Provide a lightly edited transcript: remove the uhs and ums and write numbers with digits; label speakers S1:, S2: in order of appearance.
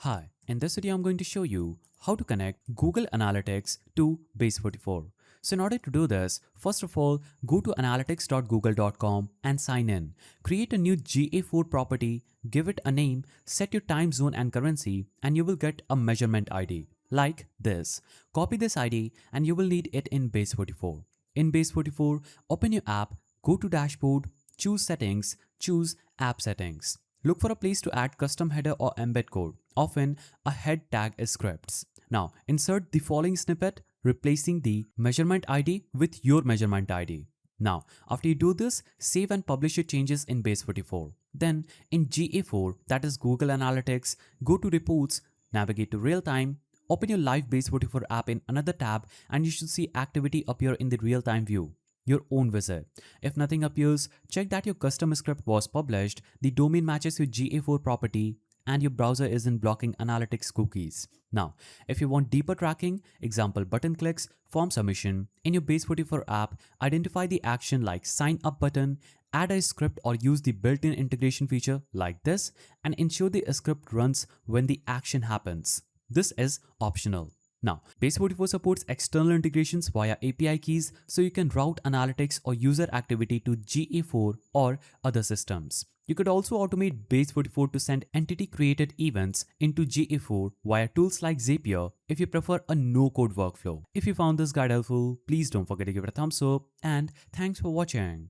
S1: Hi, in this video I'm going to show you how to connect Google Analytics to Base44. So in order to do this, first of all, go to analytics.google.com and sign in. Create a new GA4 property, give it a name, set your time zone and currency, and you will get a measurement ID like this. Copy this ID and you will need it in Base44. In Base44, open your app, go to dashboard, choose settings, choose app settings. Look for a place to add custom header or embed code. Often, a head tag is scripts. Now, insert the following snippet, replacing the measurement ID with your measurement ID. Now, after you do this, save and publish your changes in Base44. Then, in GA4, that is Google Analytics, go to Reports, navigate to Real Time, open your live Base44 app in another tab, and you should see activity appear in the real-time view. Your own visit. If nothing appears, check that your custom script was published, the domain matches your GA4 property, and your browser isn't blocking analytics cookies. Now, if you want deeper tracking, example button clicks, form submission, in your Base44 app, identify the action like sign up button, add a script or use the built-in integration feature like this, and ensure the script runs when the action happens. This is optional. Now, Base44 supports external integrations via API keys, so you can route analytics or user activity to GA4 or other systems. You could also automate Base44 to send entity-created events into GA4 via tools like Zapier if you prefer a no-code workflow. If you found this guide helpful, please don't forget to give it a thumbs up, and thanks for watching.